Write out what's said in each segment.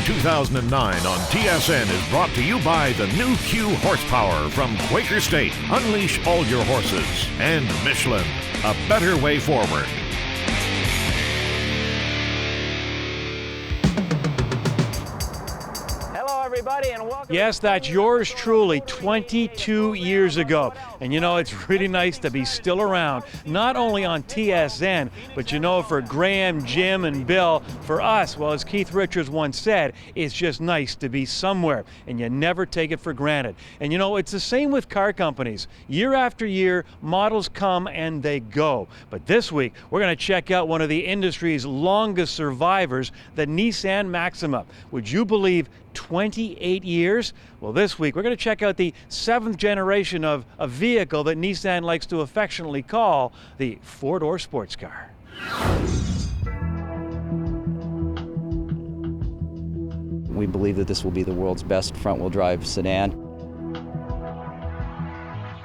2009 on TSN is brought to you by the new Q horsepower from Quaker State. Unleash all your horses. And Michelin, a better way forward. Everybody, and welcome. Yes, that's yours truly 22 years ago. And you know, it's really nice to be still around, not only on TSN, but you know, for Graham, Jim, and Bill, for us, well, as Keith Richards once said, it's just nice to be somewhere, and you never take it for granted. And you know, it's the same with car companies. Year after year, models come and they go. But this week, we're going to check out one of the industry's longest survivors, the Nissan Maxima. Would you believe 28 years? Well, this week we're going to check out the 7th generation of a vehicle that Nissan likes to affectionately call the four-door sports car. We believe that this will be the world's best front-wheel drive sedan.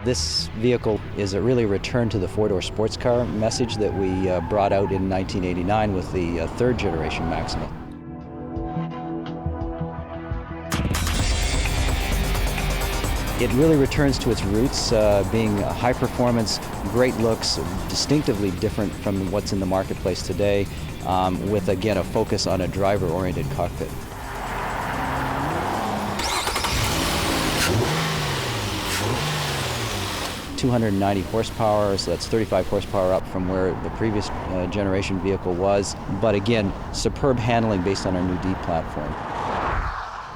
This vehicle is really a return to the four-door sports car message that we brought out in 1989 with the 3rd generation Maxima. It really returns to its roots, being high performance, great looks, distinctively different from what's in the marketplace today, with, again, a focus on a driver-oriented cockpit. .290 horsepower, so that's 35 horsepower up from where the previous generation vehicle was. But again, superb handling based on our new D platform.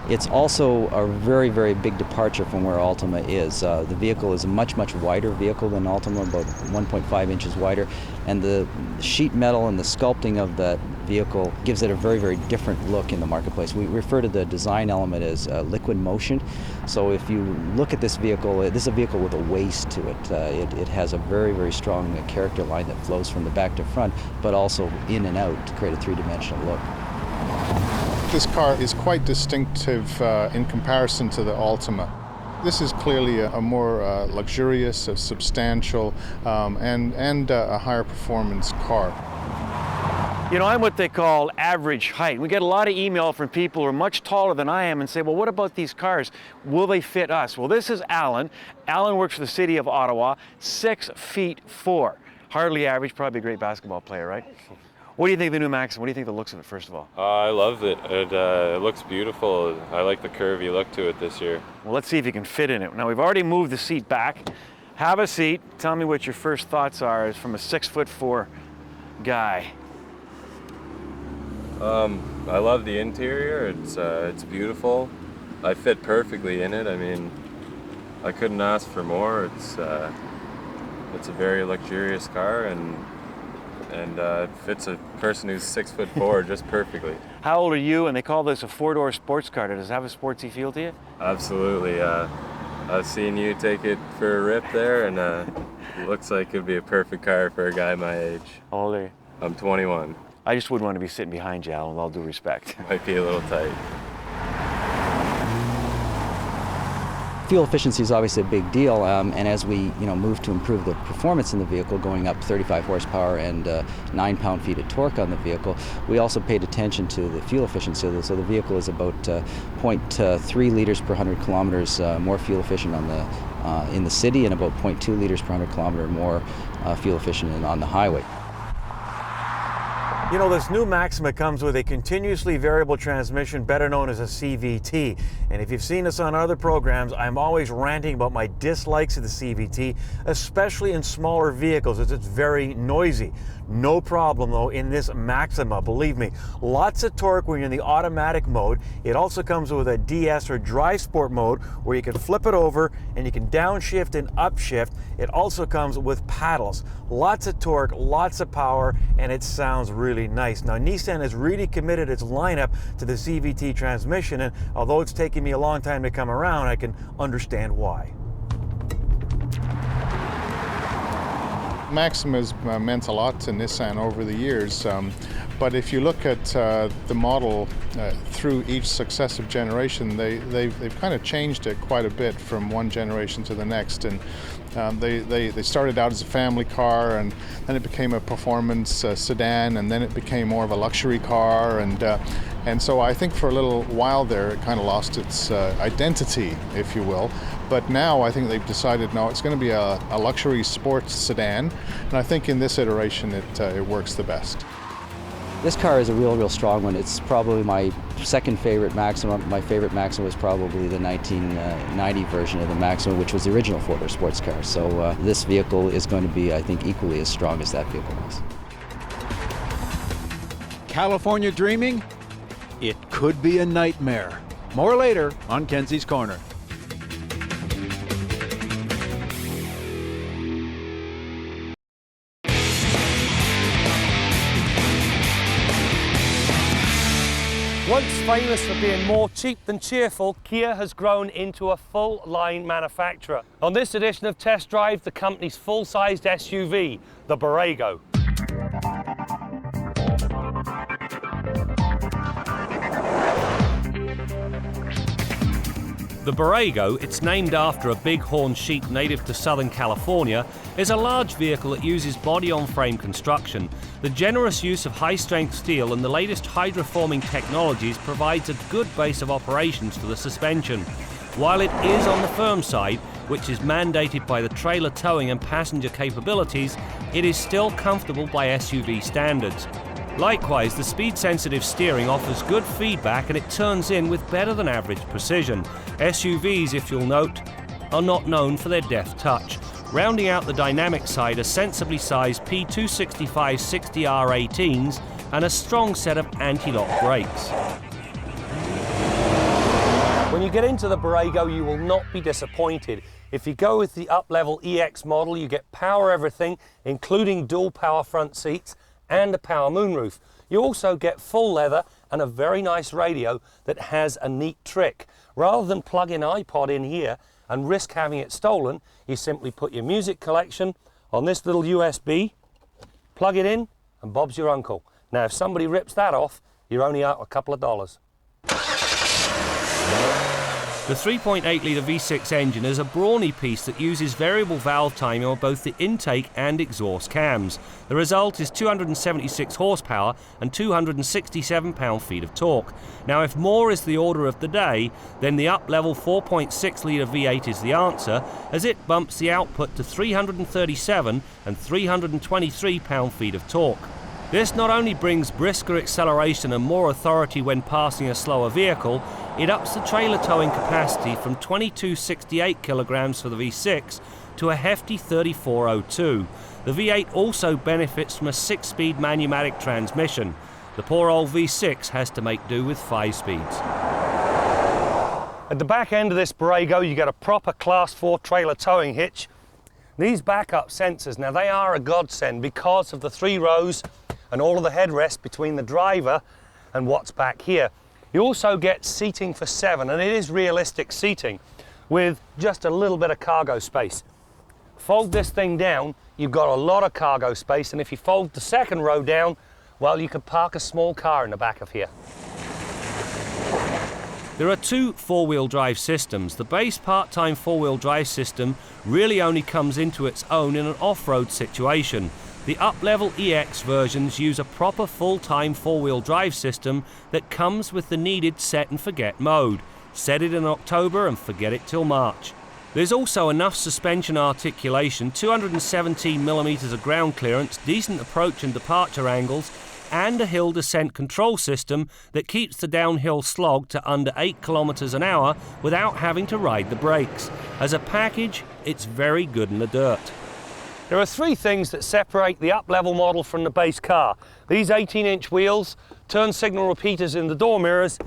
It's also a very, very big departure from where Altima is. The vehicle is a much, much wider vehicle than Altima, about 1.5 inches wider, and the sheet metal and the sculpting of that vehicle gives it a very, very different look in the marketplace. We refer to the design element as liquid motion. So if you look at this is a vehicle with a waist to it. It has a very, very strong character line that flows from the back to front, but also in and out to create a three-dimensional look. This car is quite distinctive in comparison to the Altima. This is clearly a more luxurious, a substantial, and a higher performance car. You know, I'm what they call average height. We get a lot of email from people who are much taller than I am and say, well, what about these cars? Will they fit us? Well, this is Alan. Alan works for the city of Ottawa, 6'4". Hardly average, probably a great basketball player, right? What do you think of the new Maxima? What do you think of the looks of it, first of all? I love it. It looks beautiful. I like the curvy look to it this year. Well, let's see if you can fit in it. Now, we've already moved the seat back. Have a seat. Tell me what your first thoughts are as from a 6'4" guy. I love the interior. It's beautiful. I fit perfectly in it. I mean, I couldn't ask for more. It's a very luxurious car, and it fits a person who's 6'4" just perfectly. How old are you? And they call this a four-door sports car. Does it have a sportsy feel to you? Absolutely. I've seen you take it for a rip there, and it looks like it'd be a perfect car for a guy my age. How old are you? I'm 21. I just wouldn't want to be sitting behind you, Alan, with all due respect. Might be a little tight. Fuel efficiency is obviously a big deal, and as we move to improve the performance in the vehicle, going up 35 horsepower and 9 pound-feet of torque on the vehicle, we also paid attention to the fuel efficiency. So the vehicle is about 0.3 liters per 100 kilometers more fuel efficient in the city, and about 0.2 liters per 100 kilometer more fuel efficient on the highway. You know, this new Maxima comes with a continuously variable transmission, better known as a CVT. And if you've seen us on other programs, I'm always ranting about my dislikes of the CVT, especially in smaller vehicles, as it's very noisy. No problem, though, in this Maxima, believe me. Lots of torque when you're in the automatic mode. It also comes with a DS or Drive Sport mode where you can flip it over and you can downshift and upshift. It also comes with paddles. Lots of torque, lots of power, and it sounds really nice. Now, Nissan has really committed its lineup to the CVT transmission, and although it's taken me a long time to come around, I can understand why. Maxima's meant a lot to Nissan over the years. But if you look at the model through each successive generation, they've kind of changed it quite a bit from one generation to the next. And they started out as a family car, and then it became a performance sedan, and then it became more of a luxury car. And so I think for a little while there, it kind of lost its identity, if you will. But now I think they've decided, no, it's going to be a luxury sports sedan. And I think in this iteration, it works the best. This car is a real strong one. It's probably my second favorite Maxima. My favorite Maxima was probably the 1990 version of the Maxima, which was the original four-door sports car. So this vehicle is going to be, I think, equally as strong as that vehicle was. California dreaming? It could be a nightmare. More later on Kenzie's Corner. Once famous for being more cheap than cheerful, Kia has grown into a full-line manufacturer. On this edition of Test Drive, the company's full-sized SUV, the Borrego. The Borrego, it's named after a bighorn sheep native to Southern California, is a large vehicle that uses body-on-frame construction. The generous use of high-strength steel and the latest hydroforming technologies provides a good base of operations for the suspension. While it is on the firm side, which is mandated by the trailer towing and passenger capabilities, it is still comfortable by SUV standards. Likewise, the speed-sensitive steering offers good feedback and it turns in with better than average precision. SUVs, if you'll note, are not known for their deft touch. Rounding out the dynamic side are sensibly sized P265 60R18s and a strong set of anti-lock brakes. When you get into the Borrego, you will not be disappointed. If you go with the up-level EX model, you get power everything, including dual power front seats and a power moonroof. You also get full leather and a very nice radio that has a neat trick. Rather than plug an iPod in here and risk having it stolen, you simply put your music collection on this little USB, plug it in, and Bob's your uncle. Now, if somebody rips that off, you're only out a couple of dollars. The 3.8-litre V6 engine is a brawny piece that uses variable valve timing on both the intake and exhaust cams. The result is 276 horsepower and 267 pound-feet of torque. Now, if more is the order of the day, then the up-level 4.6-litre V8 is the answer, as it bumps the output to 337 and 323 pound-feet of torque. This not only brings brisker acceleration and more authority when passing a slower vehicle, it ups the trailer towing capacity from 2268 kilograms for the V6 to a hefty 3402. The V8 also benefits from a 6-speed manumatic transmission. The poor old V6 has to make do with 5 speeds. At the back end of this Borrego, you get a proper Class 4 trailer towing hitch. These backup sensors, now they are a godsend because of the 3 rows and all of the headrest between the driver and what's back here. You also get seating for 7, and it is realistic seating with just a little bit of cargo space. Fold this thing down, you've got a lot of cargo space, and if you fold the second row down, well, you could park a small car in the back of here. There are 2 4-wheel drive systems. The base part-time 4-wheel drive system really only comes into its own in an off-road situation. The up-level EX versions use a proper full-time 4-wheel drive system that comes with the needed set and forget mode. Set it in October and forget it till March. There's also enough suspension articulation, 217mm of ground clearance, decent approach and departure angles, and a hill descent control system that keeps the downhill slog to under 8 kilometers an hour without having to ride the brakes. As a package, it's very good in the dirt. There are 3 things that separate the up-level model from the base car. These 18-inch wheels, turn signal repeaters in the door mirrors,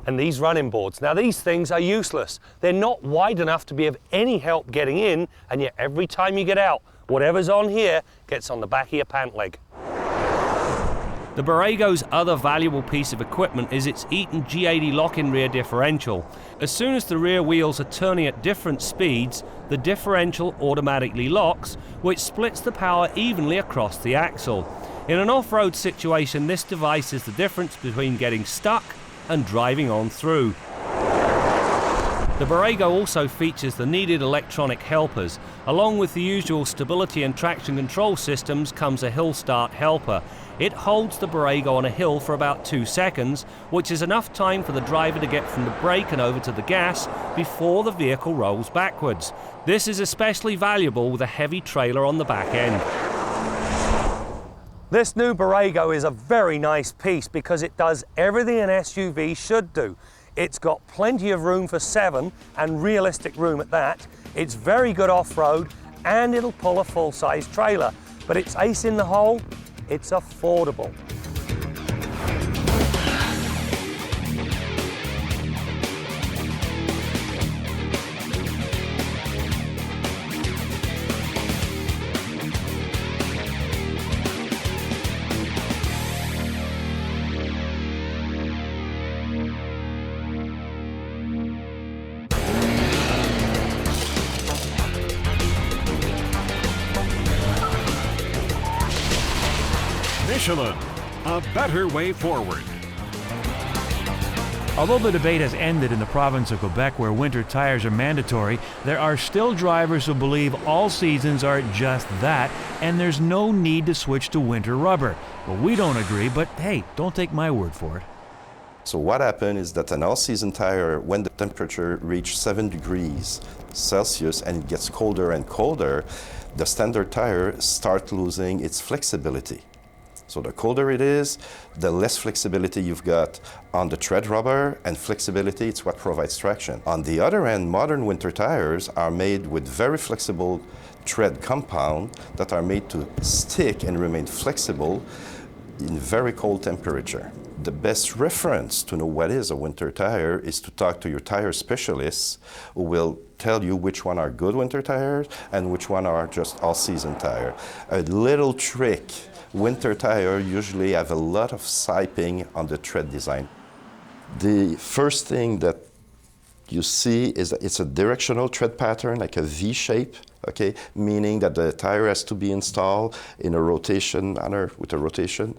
and these running boards. Now, these things are useless. They're not wide enough to be of any help getting in, and yet every time you get out, whatever's on here gets on the back of your pant leg. The Borrego's other valuable piece of equipment is its Eaton G80 lock-in rear differential. As soon as the rear wheels are turning at different speeds, the differential automatically locks, which splits the power evenly across the axle. In an off-road situation, this device is the difference between getting stuck and driving on through. The Borrego also features the needed electronic helpers. Along with the usual stability and traction control systems comes a hill start helper. It holds the Borrego on a hill for about 2 seconds, which is enough time for the driver to get from the brake and over to the gas before the vehicle rolls backwards. This is especially valuable with a heavy trailer on the back end. This new Borrego is a very nice piece because it does everything an SUV should do. It's got plenty of room for 7, and realistic room at that. It's very good off-road, and it'll pull a full-size trailer. But it's ace in the hole, it's affordable. Michelin, a better way forward. Although the debate has ended in the province of Quebec where winter tires are mandatory, there are still drivers who believe all seasons are just that and there's no need to switch to winter rubber. Well, we don't agree, but hey, don't take my word for it. So what happened is that an all-season tire, when the temperature reaches 7 degrees Celsius and it gets colder and colder, the standard tire starts losing its flexibility. So the colder it is, the less flexibility you've got on the tread rubber, and flexibility, it's what provides traction. On the other end, modern winter tires are made with very flexible tread compound that are made to stick and remain flexible in very cold temperature. The best reference to know what is a winter tire is to talk to your tire specialists who will tell you which one are good winter tires and which one are just all-season tire. A little trick, winter tire usually have a lot of siping on the tread design. The first thing that you see is that it's a directional tread pattern, like a V shape, okay? Meaning that the tire has to be installed in a rotation manner with a rotation.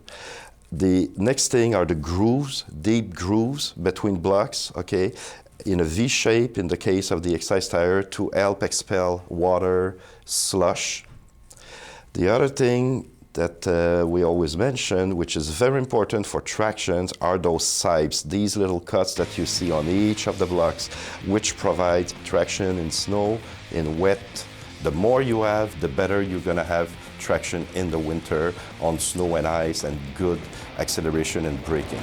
The next thing are the grooves, deep grooves between blocks, okay? In a V shape in the case of the excise tire to help expel water, slush. The other thing that we always mention, which is very important for tractions, are those sipes, these little cuts that you see on each of the blocks, which provides traction in snow, in wet. The more you have, the better you're gonna have traction in the winter on snow and ice and good acceleration and braking.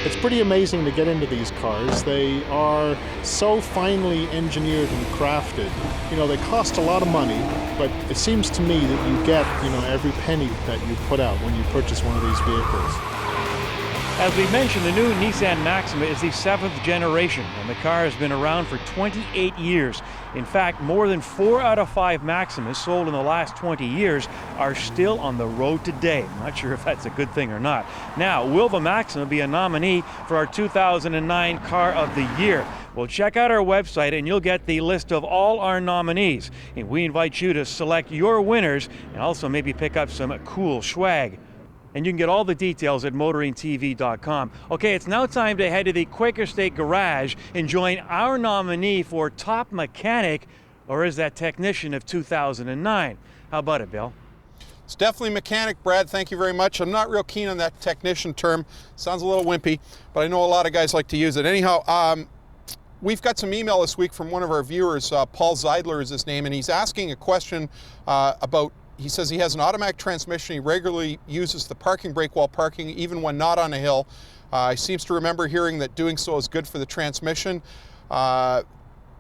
It's pretty amazing to get into these cars. They are so finely engineered and crafted. You know, they cost a lot of money, but it seems to me that you get, you know, every penny that you put out when you purchase one of these vehicles. As we mentioned, the new Nissan Maxima is the 7th generation, and the car has been around for 28 years. In fact, more than 4 out of 5 Maximas sold in the last 20 years are still on the road today. I'm not sure if that's a good thing or not. Now, will the Maxima be a nominee for our 2009 Car of the Year? Well, check out our website and you'll get the list of all our nominees. And we invite you to select your winners and also maybe pick up some cool swag. And you can get all the details at motoringtv.com. Okay, it's now time to head to the Quaker State Garage and join our nominee for Top Mechanic, or is that Technician of 2009? How about it, Bill? It's definitely mechanic, Brad. Thank you very much. I'm not real keen on that technician term. Sounds a little wimpy, but I know a lot of guys like to use it. Anyhow, we've got some email this week from one of our viewers. Paul Zeidler is his name, and he's asking a question about. He says he has an automatic transmission. He regularly uses the parking brake while parking, even when not on a hill. He seems to remember hearing that doing so is good for the transmission,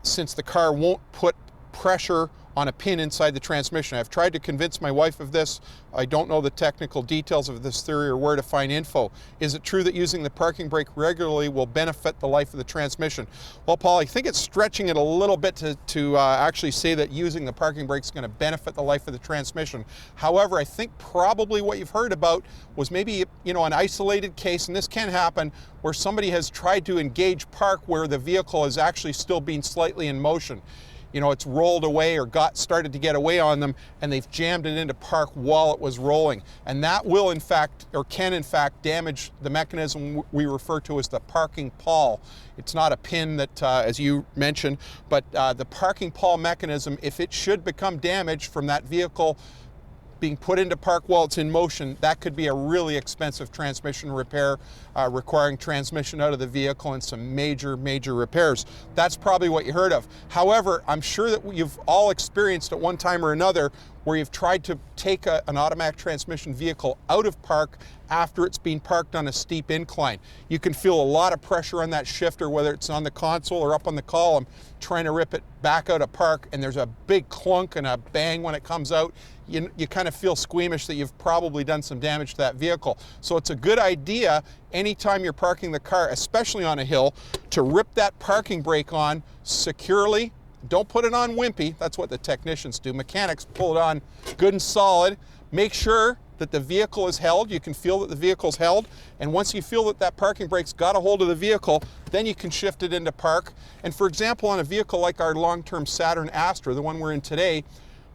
since the car won't put pressure on a pin inside the transmission. I've tried to convince my wife of this. I don't know the technical details of this theory or where to find info. Is it true that using the parking brake regularly will benefit the life of the transmission? Well, Paul, I think it's stretching it a little bit to actually say that using the parking brake is going to benefit the life of the transmission. However, I think probably what you've heard about was maybe, an isolated case, and this can happen, where somebody has tried to engage park where the vehicle is actually still being slightly in motion. It's rolled away or started to get away on them, and they've jammed it into park while it was rolling. And that will in fact, or can in fact, damage the mechanism we refer to as the parking pawl. It's not a pin that, as you mentioned, but the parking pawl mechanism, if it should become damaged from that vehicle being put into park while it's in motion, that could be a really expensive transmission repair, requiring transmission out of the vehicle and some major repairs. That's probably what you heard of. However, I'm sure that you've all experienced at one time or another where you've tried to take an automatic transmission vehicle out of park after it's been parked on a steep incline. You can feel a lot of pressure on that shifter, whether it's on the console or up on the column, trying to rip it back out of park, and there's a big clunk and a bang when it comes out. You kind of feel squeamish that you've probably done some damage to that vehicle. So it's a good idea anytime you're parking the car, especially on a hill, to rip that parking brake on securely. Don't put it on wimpy. That's what the technicians do. Mechanics pull it on good and solid. Make sure that the vehicle is held. You can feel that the vehicle's held. And once you feel that that parking brake's got a hold of the vehicle, then you can shift it into park. And for example, on a vehicle like our long-term Saturn Astra, the one we're in today,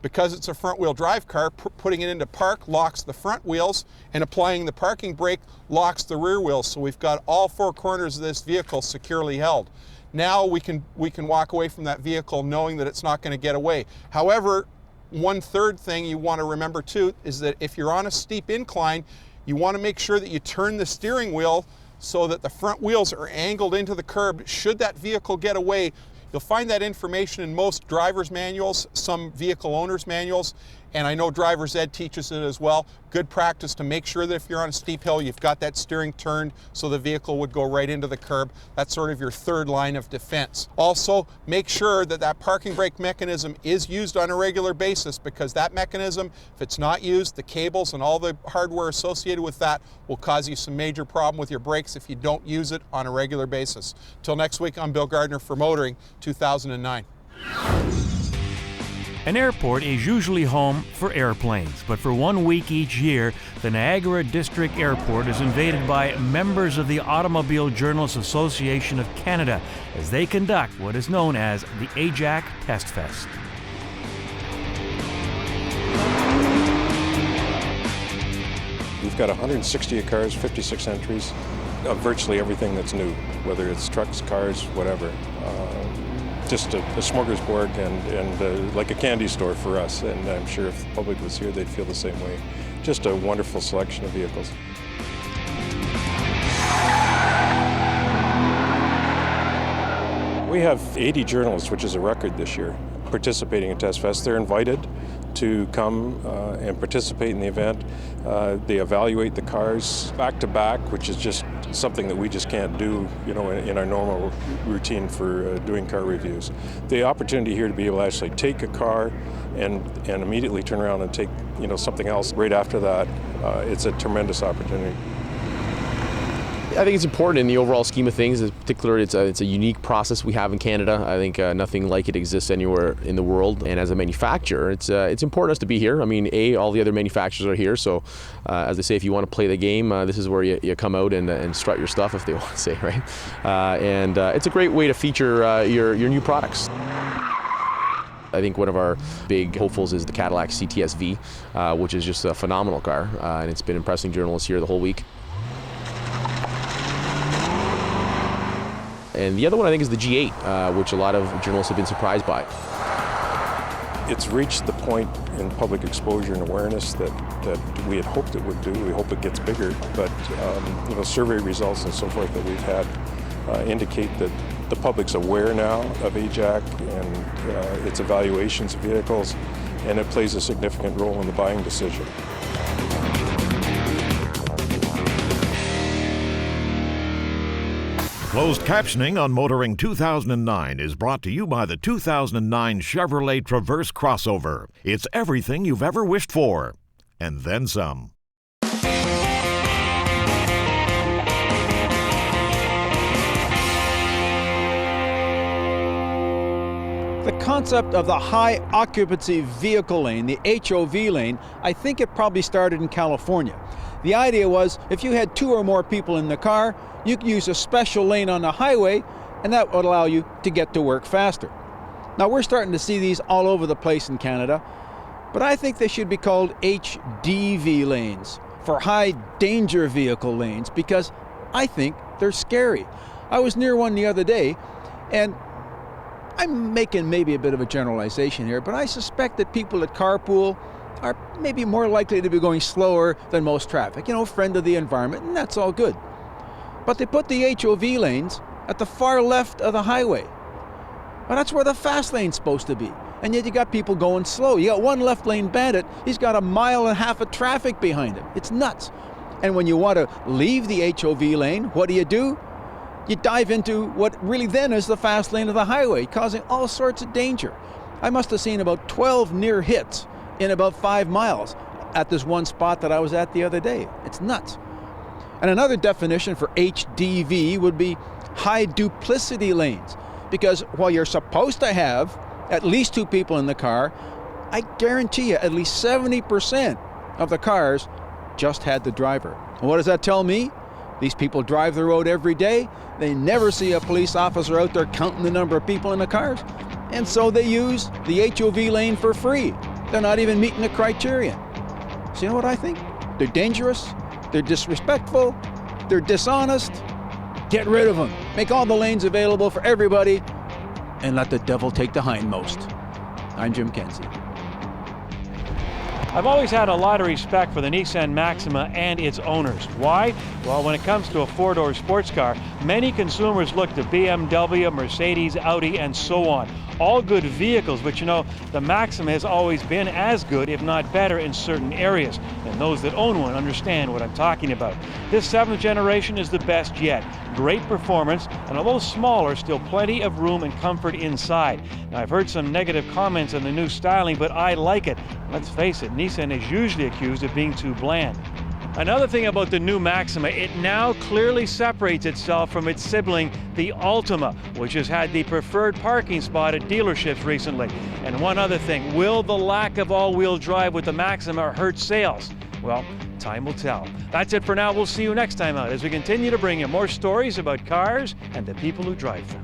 because it's a front-wheel drive car, putting it into park locks the front wheels, and applying the parking brake locks the rear wheels. So we've got all four corners of this vehicle securely held. Now we can walk away from that vehicle knowing that it's not going to get away. However, one third thing you want to remember too is that if you're on a steep incline, you want to make sure that you turn the steering wheel so that the front wheels are angled into the curb. Should that vehicle get away, you'll find that information in most driver's manuals, some vehicle owners' manuals, and I know driver's ed teaches it as well. Good practice to make sure that if you're on a steep hill, you've got that steering turned so the vehicle would go right into the curb. That's sort of your third line of defense. Also, make sure that that parking brake mechanism is used on a regular basis, because that mechanism, if it's not used, the cables and all the hardware associated with that will cause you some major problem with your brakes if you don't use it on a regular basis. Till next week, I'm Bill Gardner for Motoring 2009. An airport is usually home for airplanes, but for 1 week each year, the Niagara District Airport is invaded by members of the Automobile Journalists Association of Canada as they conduct what is known as the AJAC Test Fest. We've got 160 cars, 56 entries, of virtually everything that's new, whether it's trucks, cars, whatever. Just a smorgasbord and like a candy store for us, and I'm sure if the public was here, they'd feel the same way. Just a wonderful selection of vehicles. We have 80 journalists, which is a record this year, participating in Test Fest. They're invited to come and participate in the event. They evaluate the cars back to back, which is just something that we just can't do, in our normal routine for doing car reviews. The opportunity here to be able to actually take a car and immediately turn around and take, something else right after that, it's a tremendous opportunity. I think it's important in the overall scheme of things. In particular, it's a unique process we have in Canada. I think nothing like it exists anywhere in the world. And as a manufacturer, it's important to be here. I mean, all the other manufacturers are here. So, as they say, if you want to play the game, this is where you come out and strut your stuff, if they want to say, right? And it's a great way to feature your new products. I think one of our big hopefuls is the Cadillac CTS-V, which is just a phenomenal car, and it's been impressing journalists here the whole week. And the other one I think is the G8, which a lot of journalists have been surprised by. It's reached the point in public exposure and awareness that we had hoped it would do. We hope it gets bigger, but survey results and so forth that we've had indicate that the public's aware now of AJAC and its evaluations of vehicles, and it plays a significant role in the buying decision. Closed captioning on Motoring 2009 is brought to you by the 2009 Chevrolet Traverse Crossover. It's everything you've ever wished for, and then some. The concept of the high-occupancy vehicle lane, the HOV lane, I think it probably started in California. The idea was if you had 2 or more people in the car, you could use a special lane on the highway, and that would allow you to get to work faster. Now, we're starting to see these all over the place in Canada, but I think they should be called HDV lanes, for high danger vehicle lanes, because I think they're scary. I was near one the other day, and I'm making maybe a bit of a generalization here, but I suspect that people that carpool are maybe more likely to be going slower than most traffic. You know, friend of the environment, and that's all good. But they put the HOV lanes at the far left of the highway. Well, that's where the fast lane's supposed to be. And yet you got people going slow. You got one left lane bandit, he's got 1.5 miles of traffic behind him. It's nuts. And when you want to leave the HOV lane, what do? You dive into what really then is the fast lane of the highway, causing all sorts of danger. I must have seen about 12 near hits in about 5 miles at this one spot that I was at the other day. It's nuts. And another definition for HDV would be high duplicity lanes, because while you're supposed to have at least 2 people in the car, I guarantee you at least 70% of the cars just had the driver. And what does that tell me? These people drive the road every day. They never see a police officer out there counting the number of people in the cars. And so they use the HOV lane for free. They're not even meeting the criteria. So you know what I think? They're dangerous, they're disrespectful, they're dishonest. Get rid of them. Make all the lanes available for everybody and let the devil take the hindmost. I'm Jim Kenzie. I've always had a lot of respect for the Nissan Maxima and its owners. Why? Well, when it comes to a 4-door sports car, many consumers look to BMW, Mercedes, Audi, and so on. All good vehicles, but you know, the Maxima has always been as good, if not better, in certain areas. And those that own one understand what I'm talking about. This 7th generation is the best yet. Great performance, and although smaller, still plenty of room and comfort inside. Now, I've heard some negative comments on the new styling, but I like it. Let's face it, Nissan is usually accused of being too bland. Another thing about the new Maxima, it now clearly separates itself from its sibling, the Altima, which has had the preferred parking spot at dealerships recently. And one other thing, will the lack of all-wheel drive with the Maxima hurt sales? Well, time will tell. That's it for now. We'll see you next time out as we continue to bring you more stories about cars and the people who drive them.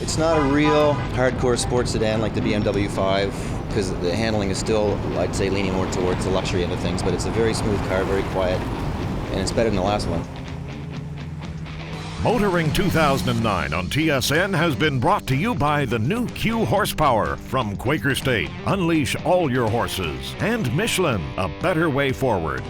It's not a real hardcore sports sedan like the BMW 5, because the handling is still, I'd say, leaning more towards the luxury end of things, but it's a very smooth car, very quiet, and it's better than the last one. Motoring 2009 on TSN has been brought to you by the new Q Horsepower from Quaker State. Unleash all your horses. And Michelin, a better way forward.